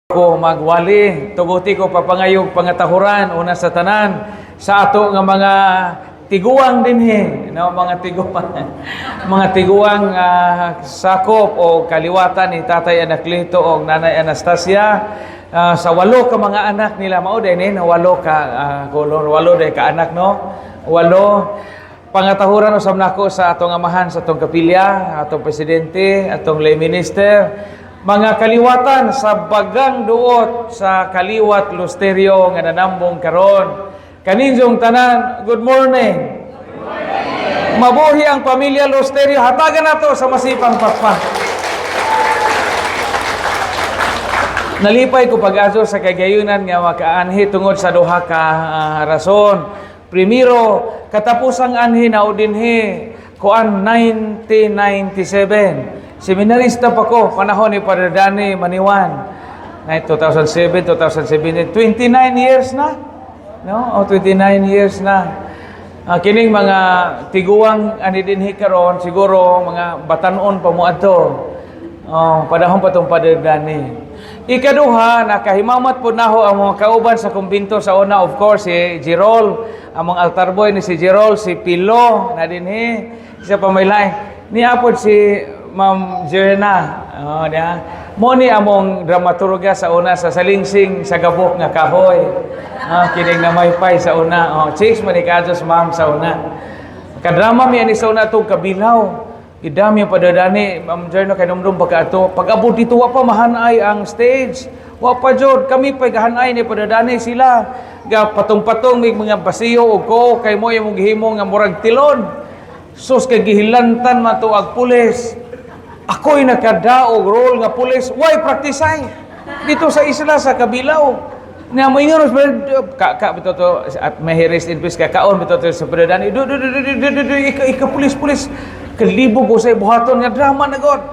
Ko magwali, tuguti ko papangayog pangatahuran una sa tanan sa ato nga mga tiguang dinhi, no, mga tiguang mga tiguang sakop o kaliwatan ni Tatay Anaklito o Nanay Anastasia sa 8 ka mga anak nila mao din na 8 ka kolor 8 day ka anak, no, 8 pangatahuran usab nako sa atong amahan sa atong kapilya, atong presidente, atong lay minister, mga kaliwatan sa bagang duot sa Kaliwat Lusterio nga nanambong karon. Kaninyong tanan, good morning. Good morning. Mabuhi ang pamilya Lusterio. Hatagan nato sa masipang pakpak. Nalipay ko pag-aso sa kagayunan nga makaanhi tungod sa duha ka rason. Primero, katapusang anhi na udinhi kuan 1997. Seminarista pa ko, panahon ni Padre Danny Maniwan. 2007, 2017, 29 years na. No? 29 years na. Kining mga tiguang ani dinhi karon siguro mga batanon pa mo adto. Panahon pa tong Padre Danny. Ikaduha, nakahimamat po naho ang mga kauban sa kumbinto sa una, of course, si Jerol, ang mga altar boy ni si Jerol, si Pilo, na dinhi, isa pa may lain. Niapod si Ma'am Jerna, mo ni among dramaturga sa una sa Salingsing sa Gabok nga kahoy. Kining na may pay sa una. Chicks manikados ma'am sa una. Kadrama mi ani sa una tong kabilaw. Idami pa dadani Ma'am Jerna kay numdum pagka ato. Pag-abot dito wa pa mahanay ang stage. Wa pa jud kami pay gahanay ni padadani sila. Ga patong-patong mig mga basiyo og ko kay mo imong gihimo nga murag tilon. Sus kay gihilantan matuag pulis. Ako'y nakadaog role nga pulis. Why praktisay? Dito sa isla sa Kabilaw. Na mo ingon ka bito to at mahiris in peace kaon bito to sa Padadani. Ika pulis. Kalibog ko sa buhaton nga drama na god.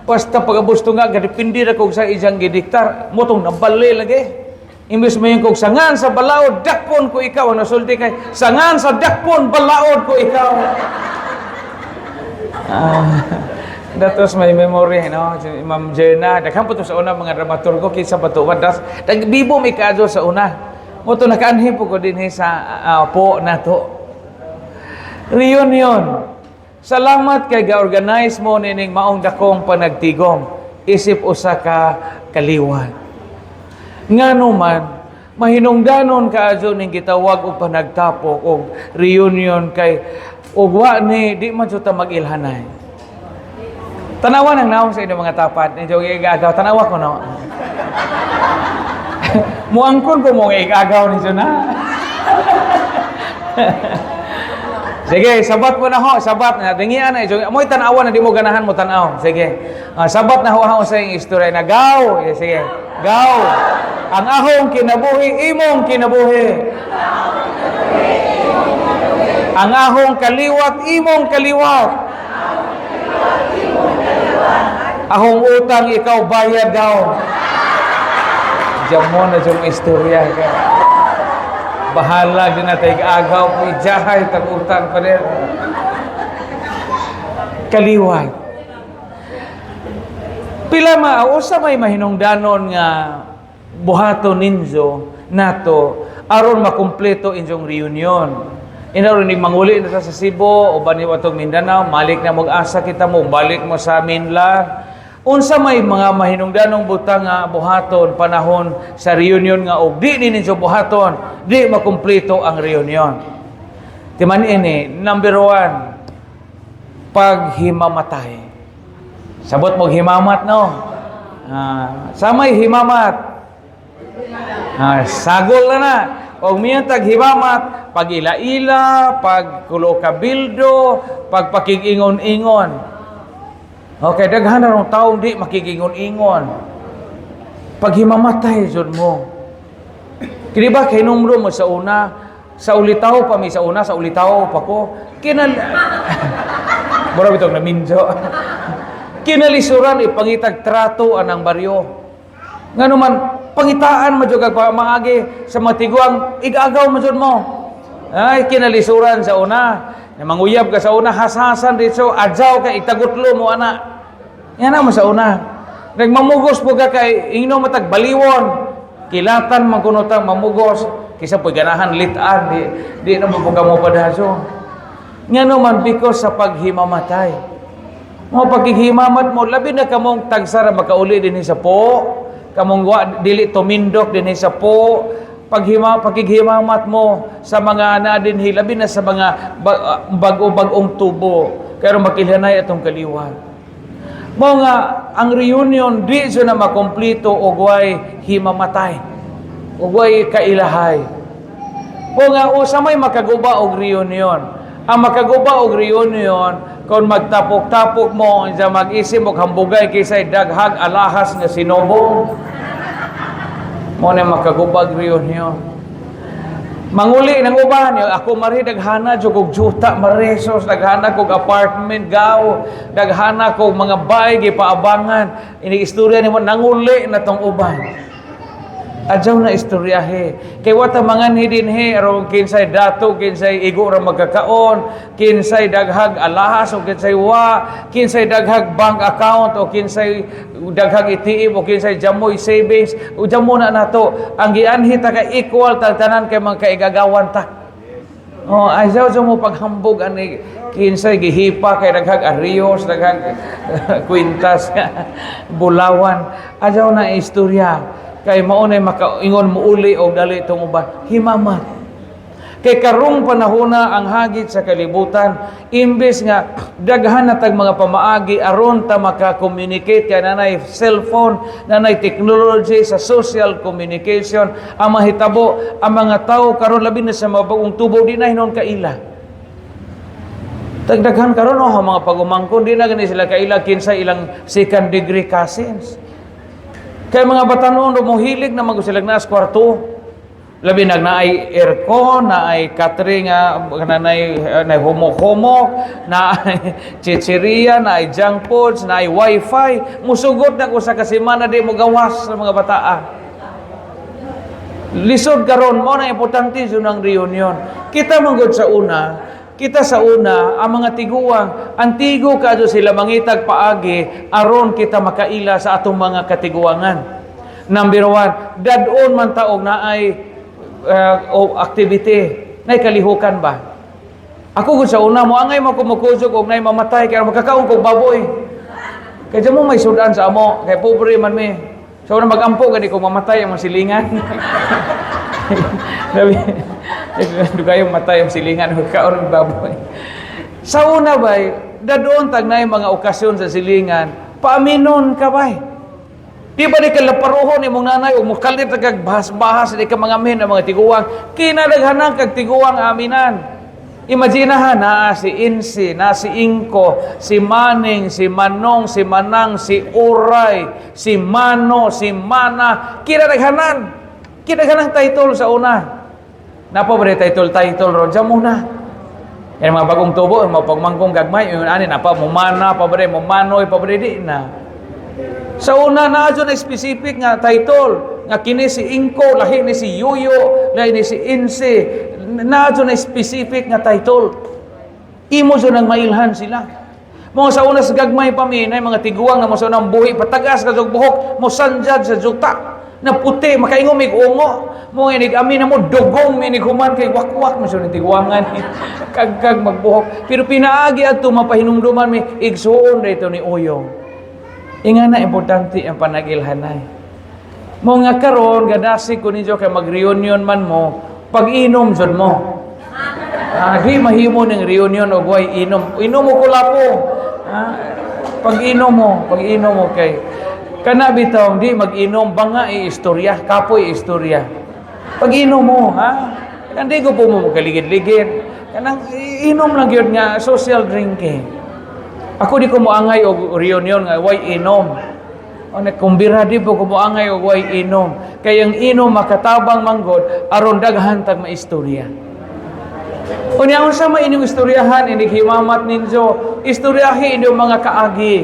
Basta pagabusto nga gadipindi ra kog sa ijang gidiktar, motong nabali lagi. Imbes mayon kog sangan sa balaod dakpon ko ikaw na sulti kay sangan sa dakpon balaod ko ikaw. Datos may memory, no? Si Ma'am Jerna, daghang po to sa una mga dramaturgo kinsa patuwad das. Bibo may kaadto sa una. Mo to nakaanhi po ko dinhi sa po nato. Reunion. Salamat kay ga-organize mo nining maong dakong panagtigom. Isip usa ka kaliwat. Ngano man mahinungdanon kaadto ning gitawag og panagtapok og reunion kay ug wa ni di man jud ta mag-ilhanay. Tanawan ang naong sa inyong mga tapat. Medyo igagaw. Tanawa ko, no? Muangkon ko mong igagaw ninyo na. Sige, sabat mo na ho. Sabat na. Dingian na. Mo'y tanawan na di mo ganahan mo tanaw. Sige. Sabat na ho sa iyong istorya na gaw. Sige. Gaw. Ang ahong kinabuhi, imong kinabuhi. Ang ahong kaliwat, imong kaliwat. Ahong utang ikaw bayad daw. Diyan mo na yung istorya ka. Bahala din natin agaw po ijahay tag-utang pa rin. Kaliwat. Pila usa may mahinungdanon nga buhato ninyo nato aron makumpleto inyong reunion. Inaron ni manguli na sa Cebu o bani watong Mindanao, malik na mag-asa kita mo, balik mo sa mainland. Unsa may mga mahinungdanong butang nga buhaton panahon sa reunion nga og di ninyo buhaton, di makumpleto ang reunion. Timan ini, number 1, paghimamatay. Sabot mo himamat, no? Sa may himamat. Sagol na. Og miyan taghimamat, pag-ila-ila, pagkulo-kabildo, pagpakig-ingon-ingon. Okay, daghan na rong taong di makikingon-ingon. Paghimamatay jud mo. Kini ba kay numero mo sa una, sa ulitaw pa mi sa una, sa ulitaw pa ko. Mura bitong naminjo. Kinalisuran ipangitag trato anang baryo. Ngano man pangitaan majugag pa maagi sa matiguang igagaw mo jud mo. Ay kinalisuran sa una. Na manguyab ka sa una, hasasan dito, adjaw ka, itagutlo mo, anak. Yan na mo sa una. Nagmamugos po ka kay ingno matag baliwon. Kilatan man kuno tang mamugos kisa po ganahan litan di na mabuga mo padaso. Ngano man because sa paghimamatay. Mo paghimamat mo labi na kamong tagsara makauli dinhi sa po. Kamong dili tumindok dinhi sa po. Paghimamat mo sa mga na dinhi labi na sa mga bag-o-bagong tubo. Kaya makilhanay atong kaliwa. Mo nga ang reunion di so na makompleto og way himamatay. Og way kailahay. Mo nga usa may makaguba og reunion. Ang makaguba og reunion kung magtapok-tapok mo sa mag-isip og hambugay kisay daghag alahas nga sinobong. Mo na makaguba og reunion. Manguli ng uban, ako mari daghana jud og juta maresos, daghana kog apartment gaw, daghana kog mga bay gipaabangan. Ini istorya nimo nanguli na tong uban. Adyaw na istoryahe. Kay wata manganhi dinhi aron kinsay dato, kinsay igo ra magkakaon, kinsay daghag alahas o kinsay kinsay daghag bank account o kinsay daghag ATM o kinsay jamoy savings o jamo na nato. Ang gianhi ta ka equal tanan kay mga kaigagawan ta. Oh, ayaw mo paghambog ani kinsay gihipa kay daghag arios, daghag kwintas, bulawan. Ayaw na istorya. Kay maunay makaingon mo uli o dali itong uban. Himamat. Kay karong panahona ang hagit sa kalibutan, imbes nga daghan na tag mga pamaagi aron ta maka-communicate kay nanay cellphone, nanay technology sa social communication, ang mahitabo ang mga tao karon labi na sa mga bagong tubo di na hinon kaila. Tagdaghan karon mga pagumangkon di na gani sila kaila kinsa ilang second degree cousins. Kaya mga batanon mohilig na magusilag na sa kwarto. Labi naay aircon, naay catering, naay humok-humok, naay chicheria, naay junk foods, naay wifi. Musugod na ko sa kasimana di mo gawas sa mga bataa. Lisod karon mo na importante ng reunion. Kita manggod sa una, ang mga tiguang, antigo kadto sila mangitag paagi aron kita makaila sa atong mga katiguangan. Number 1, dadon man taog na ay activity, nay kalihukan ba? Ako gud sa una mo angay mo kumukusog og nay mamatay kay magkakaon kog baboy. Kay mo may sudan sa amo, kay pobre man mi. So na magampo gani ko mamatay ang silingan. Sabi dugayong matay ang silingan kaon baboy. Sa una bay, dadoon tag nay mga okasyon sa silingan, paaminon ka bay. Di ba di ka laparuhon imong nanay o mukalit kag bahas-bahas di ka mga min ang mga tiguang, kinadaghanan kag tiguang aminan. Imaginahan na si Insi, na si Inko, si Maning, si Manong, si Manang, si Uray, si Mano, si Mana, kinadaghanan title sa una. Napa ba title ron sa muna. Yan mga bagong tubo, mga pagmangkong gagmay, yung ani napa mo mana, pa ba mo manoy, pa ba di na. Sa una na na specific nga title, nga kini si Inko, lahi ni si Yuyo, lahi ni si Insi, na specific nga title. Imo so nang mailhan sila. Mga sa una sa gagmay paminay, mga tiguang na mo sa unang buhi, patagas ka sa buhok, mo sanjad sa juta. Na puti, makaingom mig ungo. Mo inig amin na mo dugong minig human kay wakwak mo ni tiguangan. Kagkag magbuhok. Pero pinaagi adto mapahinumduman mi igsuon dito ni Uyong. Inga na importante ang panagilhanay. Mo nga karon gadasi ko ninyo kay mag-reunion man mo, pag-inom jud mo. Di mahimo ning reunion og way inom. Inom mo kula po. Pag-inom mo kay kana bitaw di mag-inom banga istorya, kapoy istorya. Pag-inom mo, Kandi ko po mo kaligid-ligid. Kanang inom lang gyud nga social drinking. Ako di ko moangay og reunion nga way inom. O kumbira di po ko moangay og way inom. Kay ang inom makatabang manggod aron daghan tag maistorya. Unya unsa may inyong istoryahan inig himamat ninyo, istoryahi inyong mga kaagi.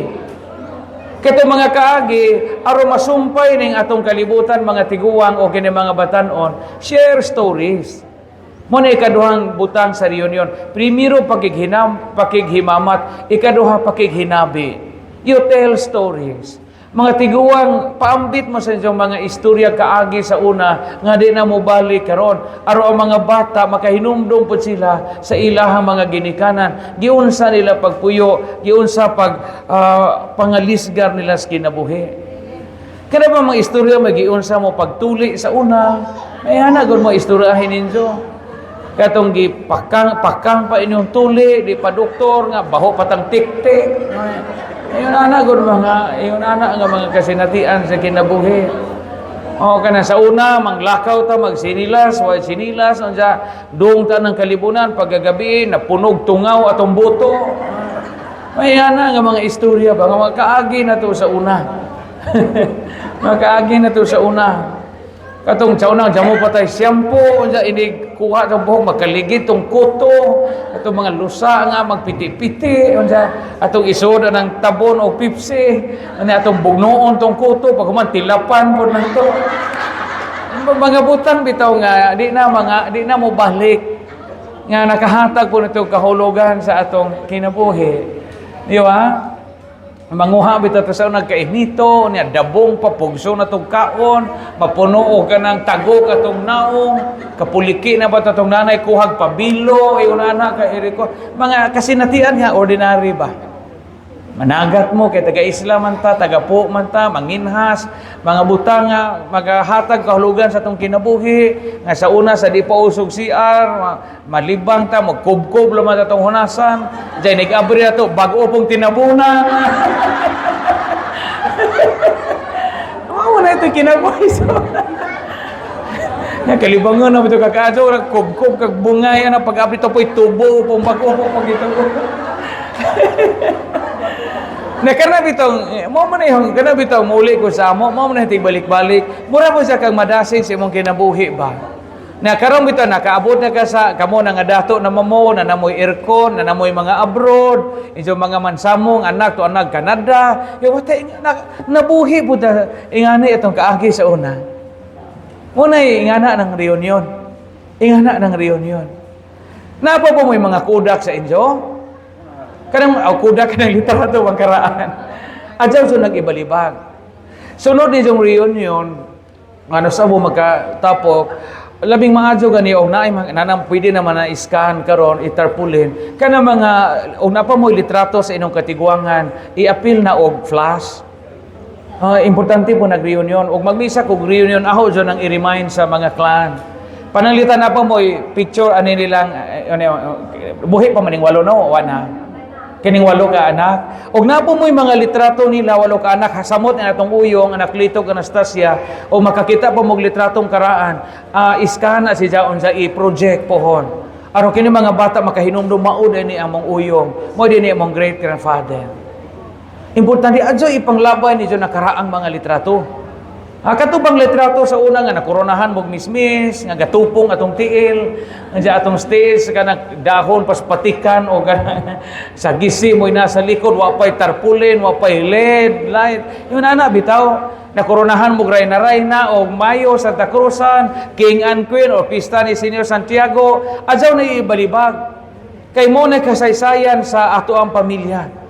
Kato mga kaagi, aron masumpay ning atong kalibutan mga tiguang o kini mga batan-on, share stories. Mo na ikaduhang butang sa reunion. Primero pakighimamat, ikaduha pakighinabi. You tell stories. Mga tiguang, paambit mo sa inyong mga istorya kaagi sa una, nga di na mo balik karon. Aro ang mga bata, makahinumdum po sila sa ilahang mga ginikanan. Giunsa nila pagpuyo, giunsa pangalisgar nila sa kinabuhi. Kaya ba mga istorya, magiunsa mo pagtuli sa una, may hanagon mo istoryahin ninyo. Katong pakang pa inyong tuli, di pa doktor nga, baho patang tik-tik. Iyon anak nga mga kasinatian sa kinabuhi. O kana sa una manglakaw ta magsinilas, way sinilas unsa dong ta ng kalibunan paggabi napunog tungaw atong buto. May ana nga mga istorya ba nga makaagi na to sa una. Makaagi na to sa una. Katong sa unang jamo patay shampoo unsa ini kuha sa buhok makaligid tong kuto atong mga lusa nga magpiti-piti unsa atong isoda ng tabon o Pepsi ani atong bugnoon tong kuto pag human tilapan pud man to mga butang bitaw nga di na mo balik nga nakahatag po nito kahulugan sa atong kinabuhi di ba? Manguha bitaw sa nagkainito niya dabong papugso na tong kaon mapuno ka ng tago katong naong kapuliki na ba tatong nanay kuhag pabilo ayon ana ka Eriko mga kasinatian nga ordinary ba managat mo kay taga-Islam man ta taga-po man ta manginhas mga butang nga magahatag kahulugan sa atong kinabuhi nga sa una sa di pa usog CR malibang ta magkubkob laman atong hunasan jay nag-abri ato bag-o pong tinabunan. Mao na ito kinabuhi so. Nga kalibangon na ito kakaso kubkob kag bungay na pag-abri to po'y tubo pong bag-o pong ito. Na kana bitong mo man yung kana bitong muli ko sa mo man balik-balik mura po sa kang madasig sa imong kinabuhi ba na karon bitaw nakaabot na ka sa kamo nga dato na mamo na namoy aircon na namoy mga abroad inyo mga mansamong anak to anak Canada yo wata nabuhi pud ingani itong kaagi sa una muna ingana ng reunion na po mo mga kudak sa inyo kanang kuda ka ng literato ang karaan. Adyaw so nag-ibalibag. Sunod ni yung reunion, ano sa mo magkatapok, labing maadyo gani og naay nanang pwede naman na iskan karon itarpulin kana mga og napa mo litrato sa inyong katiguangan i-appeal na og flash. Importante po nag-reunion og magmisa kog reunion aho jo nang i-remind sa mga clan. Pananglitan na pa mo picture ani nilang buhi pa maning walo no wana. Kining 8 ka anak. Og napo mo'y mga litrato nila 8 ka anak hasamot na atong uyong anak Litog Anastasia o makakita pa mo litratong karaan. Iskana si jaon sa i-project pohon. Aron kini mga bata makahinumdum maud ni among uyong. Mo dinhi among great grandfather. Importante adyo ipanglabay ni na karaang mga litrato. Katubang litrato sa una nga nakoronahan mog mismis nga gatupong atong tiil nga atong stage kana dahon pas patikan o sa gisi mo'y nasa likod wa pay tarpulin wa pay LED light yun ana bitaw nakoronahan mog Reyna o Mayo Santa Cruzan King and Queen o pista ni Senior Santiago adyaw na ibalibag kay mo na kasaysayan sa ato ang pamilya.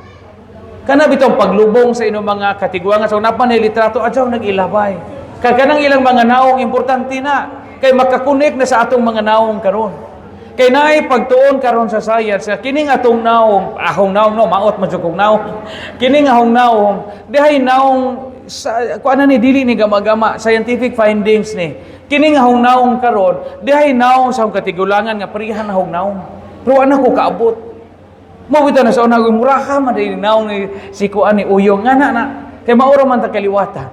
Kana bitong paglubong sa inyong mga katiguangan so napan ni litrato adyaw nag-ilabay. Kay kanang ilang mga naong importante na kay makakonek na sa atong mga naong karon. Kay naay pagtuon karon sa science kining atong naong ahong naong no maot man jud kog naong. Kining ahong naong dihay naong kuan ni dili ni gama-gama scientific findings ni. Kining ahong naong karon dihay naong sa katigulangan nga parihan ahong naong. Pero ana ko kaabot. Mawita na sa unang muraha man din naong ni si kuan ni uyong nga na kay maura man ta kaliwata.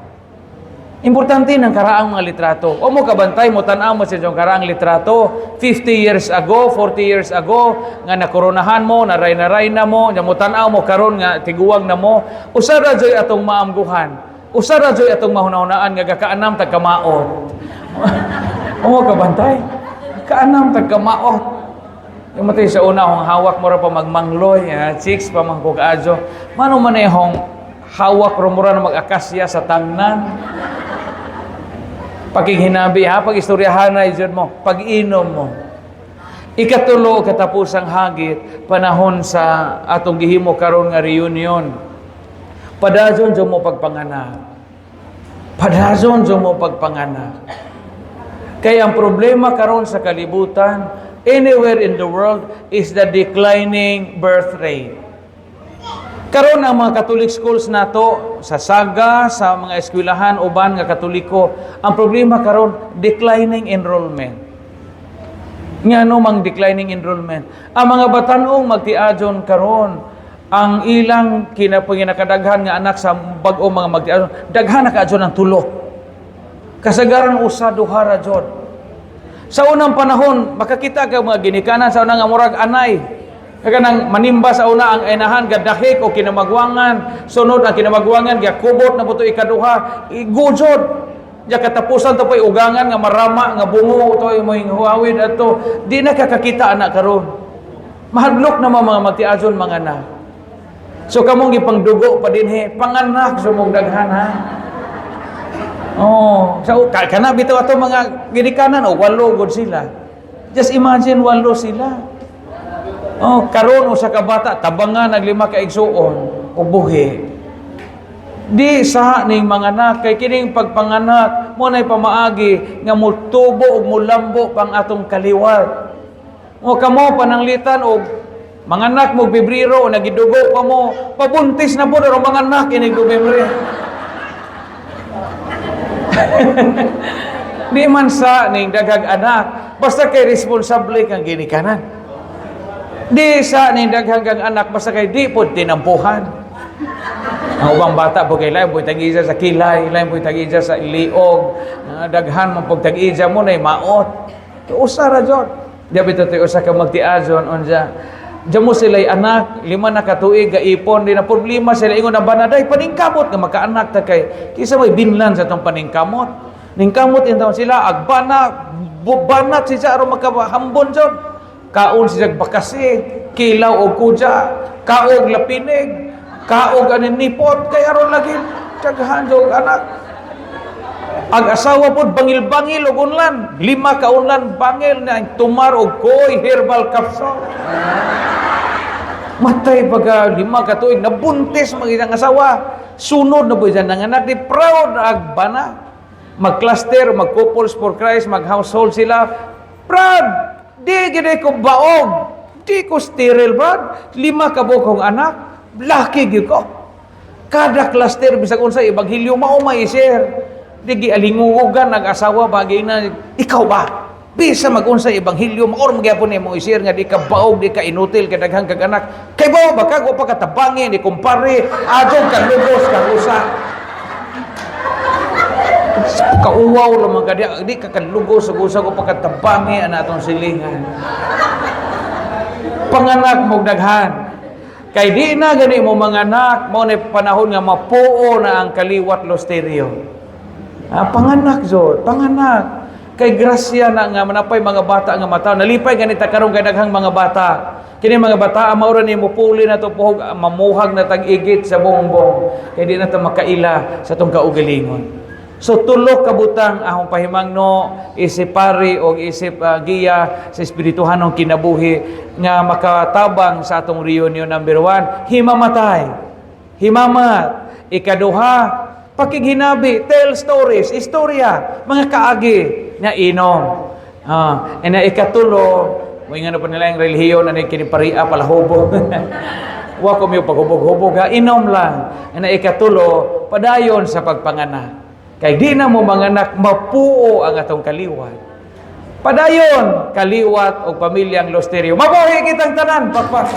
Importante ng karaang mga litrato. O mo kabantay mo tan-aw mo sa yung karaang litrato 50 years ago, 40 years ago nga nakoronahan mo, naray na mo, nga mo tan-aw mo karon nga tiguwang na mo. Usa ra joy atong maamguhan. Usa ra joy atong mahunahunaan nga gakaanam tagkamaot. O mo kabantay. Kaanam tagkamaot. Yung matay sa una, kung hawak mo ra pa magmangloy, chicks pa mangkukadyo. Mano man yung hawak ro mo ra na mag-akasya sa tangnan. Paghihinabi ha, pag-istoryahan na yun mo, pag-inom mo. Ikatulo, katapusang hagit, panahon sa atong gihimo karon nga reunion. Padazon jo mo pagpanganak. Padazon jo mo pagpanganak. Kaya ang problema karon sa kalibutan, anywhere in the world, is the declining birth rate. Karon ang mga Catholic schools nato sa Saga, sa mga eskwelahan uban nga Katoliko, ang problema karon declining enrollment. Ngano mang declining enrollment? Ang mga batanong magtiadyon karon, ang ilang kinapanginakadaghan nga anak sa bag-o mga magtiadyon, daghan na kaadyon ang tulo. Kasagaran usa duha ra jud. Sa unang panahon, makakita ka mga ginikanan sa unang murag anay. Kaya nang manimba sa una ang enahan, gadahik o kinamagwangan. Sunod ang kinamagwangan, gakubot na buto ikaduha, igujod. Diya katapusan to po'y ugangan, nga marama, nga bungo, ito yung huawid at to. Di na kakakita anak karon. Mahadlok na mga magtiazon mga anak. So kamong ipangdugo pa din panganak sumong daghan ha. Oh, so kana bitaw ato mga ginikanan o walo gud sila. Just imagine walo sila. Oh, karon usa ka bata tabangan naglima ka igsuon o buhi. Di sa ning mga anak kay kining pagpanganak mo nay pamaagi nga mutubo ug mulambo pang atong kaliwat. O kamo pananglitan og mga anak mo Pebrero o nagidugo pa mo pabuntis na pud ang mga anak ini Nobyembre. Di man sa ning daghang anak basta kay responsable kang ginikanan. Di sa ning daghang anak basta kay di pod tinampuhan. Ang ubang bata po kay lain po tag-isa sa kilay, lain po tag-isa sa liog, daghan man pag tag-isa mo na maot. Usa ra jud. Dibi to usa ka magtiazon unja. Diyan mo sila'y anak, 5 na katuig, gaipon, di na problema sila ingon na banaday, paningkamot nga makaanak ta kay, kisa may binlan sa itong paningkamot. Ningkamot intaw sila, agbana, banat siya, aron makahambon dyan. Kaon siya bakasi, kilaw o kudya, kaog lapinig, kaog anin nipot, kaya aron lagi, tiyagahan dyan anak. Ag-asawa po, bangil-bangil o unlan, 5 ka unlan, bangil na tumar o koy, herbal capsule. Matay baga 5 ka tuig nabuntis mag-isang asawa sunod na po dyan ng anak di proud agbana mag-cluster, mag-couples for Christ mag-household sila proud di gini ko baog di ko sterile brad 5 ka bukong anak lucky gyud ko kada cluster bisag unsa ebanghelyo mao may share di gialingugan nag-asawa bagay na ikaw ba bisa mag-unsa ebanghelyo maor magyapon nimo i-share nga di ka baog di ka inutil kay daghang kag anak kay bawo ba kag wa pa katabangi ni kumpare adong ka lugos ka usa kauwaw lamang ka di ka kalugos ug usa ko pa katabangi ana atong silingan panganak mo daghan kay di na gani mo mga anak mo na panahon nga mapuo na ang kaliwat losteryo panganak jud panganak kay grasya na nga manapay mga bata nga mataw nalipay ganita karon kay daghang mga bata kini mga bata mao ra nimo puli na to puhog mamuhag na tag-igit sa bongbong kay di na ta makaila sa tong kaugalingon so tulo ka butang ahong pahimangno isip pari og isip giya sa espirituhanong kinabuhi nga makatabang sa atong reunion number 1 himamatay himamat ikaduha pakighinabi, tell stories, istorya, mga kaagi na inom. And na ikatulo, mo nga na pa nila yung relihiyon na kiniparia palahubog. Wa ko may paghubog-hubog ha, inom lang. And na ikatulo, padayon sa pagpanganak. Kay di na mo manganak, mapuo ang atong kaliwat. Padayon, kaliwat o pamilyang losteryo. Mabuhay kitang tanan, pakpak.